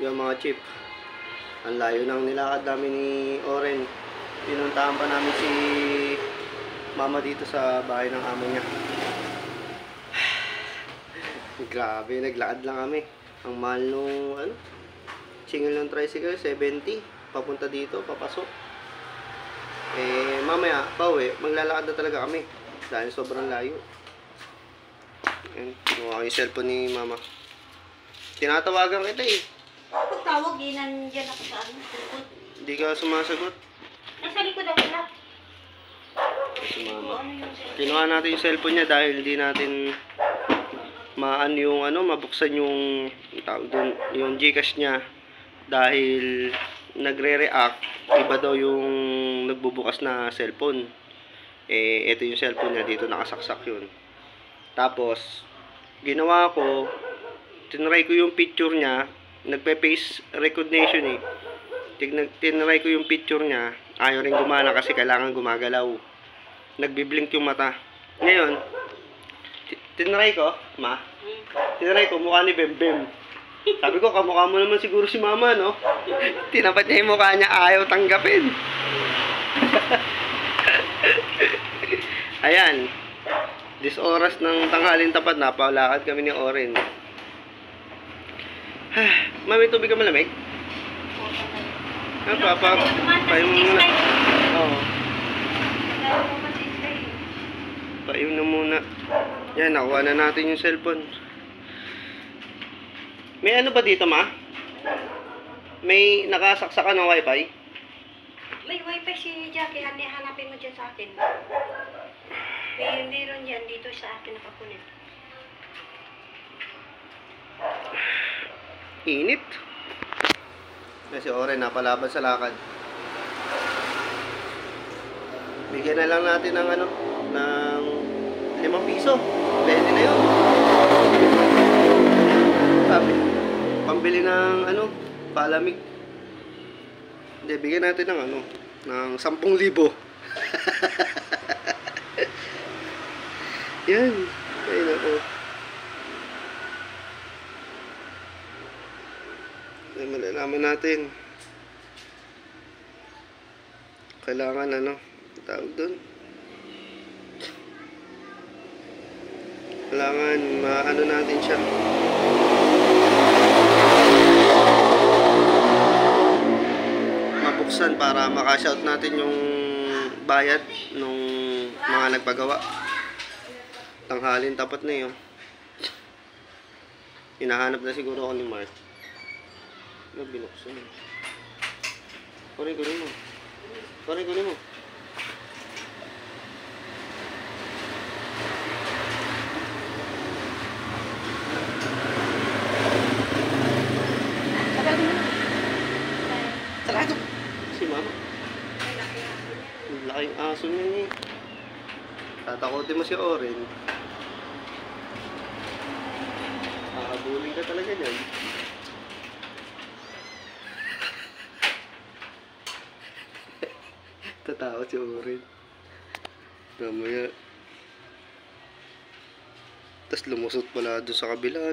yung mga chip. Ang layo ng nilakad namin ni Oren. Pinuntahan pa namin si mama dito sa bahay ng amo niya. Grabe, naglakad lang kami. Ang mahal nung single ng tricycle, 70. Papunta dito, papasok. Mamaya, pauwi, maglalakad na talaga kami. Dahil sobrang layo. Ayan, kinuha ko yung cellphone ni mama. Tinatawagan kita eh. Ako tawag, nandiyan ako sa likod. Hindi ka sumasagot. Nasa likod ako na. Si mama. Kinuha natin yung cellphone niya dahil hindi natin mabuksan yung tawag doon, yung GCash niya dahil nagre-react. Iba daw yung nagbubukas na cellphone. Ito yung cellphone niya, dito nakasaksak yun. Tapos ginawa ko, tinry ko yung picture niya, nagpe-face recognition tinry ko yung picture niya, ayaw rin gumana kasi kailangan gumagalaw. Nagbiblink yung mata. Ngayon, tinry ko, mukha ni Bembem. Sabi ko, kamukha mo naman siguro si mama, no? Tinapat niya yung mukha niya, ayaw tanggapin. Ayan. This oras ng tanghalin tapat, napalakad kami ni Oren. Mami, tubig ka malamig? Painom muna. Oo. Painom na muna. Yan, nakuha na natin yung cellphone. May ano ba dito, ma? May nakasaksakan ng wifi? May wifi si Jackie, hanapin mo dyan sa akin. Meron yan dito sa akin nakakunin. Init. Kasi Oren, napalaban sa lakad. Bigyan na lang natin ng ng 5 piso. Pwede na yun. Sabi, pambili ng palamig. Hindi, bigyan natin ng ng 10,000. Yan. Ayun ako. Malalaman natin. Kailangan tawag doon. Kailangan natin siya. Mabuksan para makashout natin yung bayad nung mga nagpagawa. Tanghalin tapat na yun. Hinahanap na siguro ako ni Mark. Binuksan. Kunin mo. Kunin mo. Sarado. Si mama. Laking aso niya eh. Tatakotin mo si Oren. Nakabulin ka talaga dyan. Tatakot si Oren. Mamaya. Tapos lumusot pala doon sa kabila,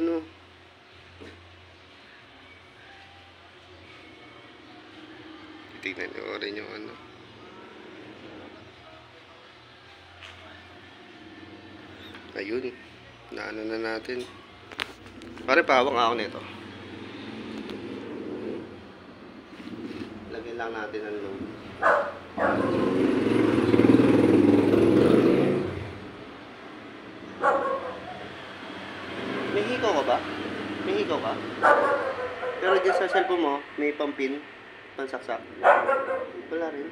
Tignan ni Oren yung Ayun. Naano na natin. Pare, pahawak ako nito. Lagyan lang natin ang load. May hikaw ka ba? May hikaw ka? Pero dyan sa cellphone mo, may pampin, pansaksak. Wala rin.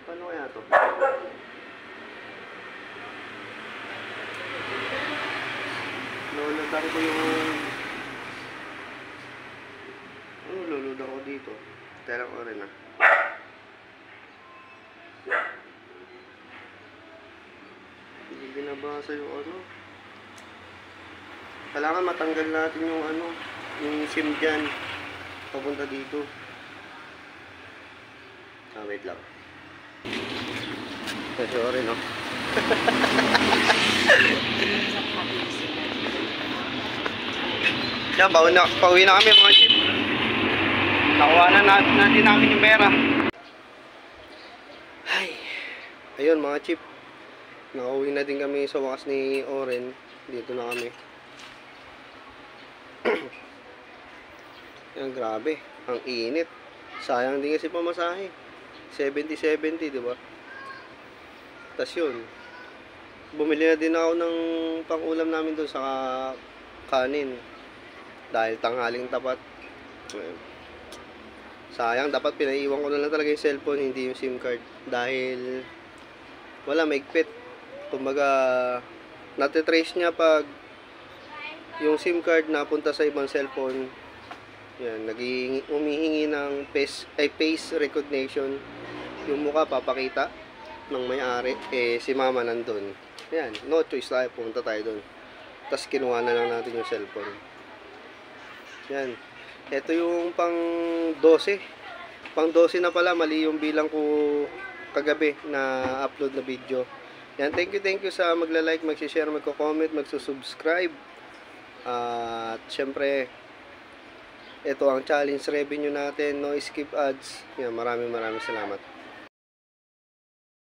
Paano kaya to? Lulod ko yung... lulod ako dito. Tera ko rin Hindi binabasa yung Kailangan matanggal natin yung yung SIM dyan. Papunta dito. Wait lang. Sorry, no? Yan, pauwi na kami mga chip. nakuha na natin namin yung pera. Ay, ayun mga chip. Nakauwi na din kami sa wakas ni Oren. Dito na kami. Yan, grabe. Ang init. Sayang din kasi pamasahe. 70-70, di ba? Tas yun. Bumili na din ako ng pang-ulam namin doon sa kanin. Dahil tanghaling tapat. Sayang, dapat pinaiwan ko na lang talaga yung cellphone, hindi yung SIM card. Dahil wala, maigpit. Kumbaga, natitrace niya pag yung SIM card napunta sa ibang cellphone. Yan, umihingi ng face recognition. Yung mukha papakita ng may-ari, si mama nandun. Yan, no choice tayo, pumunta tayo dun. Tapos kinuha na lang natin yung cellphone. Yan. Ito yung pang 12. Pang 12 na pala, mali yung bilang ko kagabi na upload na video. Yan, thank you sa magla-like, magsi-share, magko-comment, magsusubscribe. At syempre, ito ang challenge revenue natin, no skip ads. Yan, maraming salamat.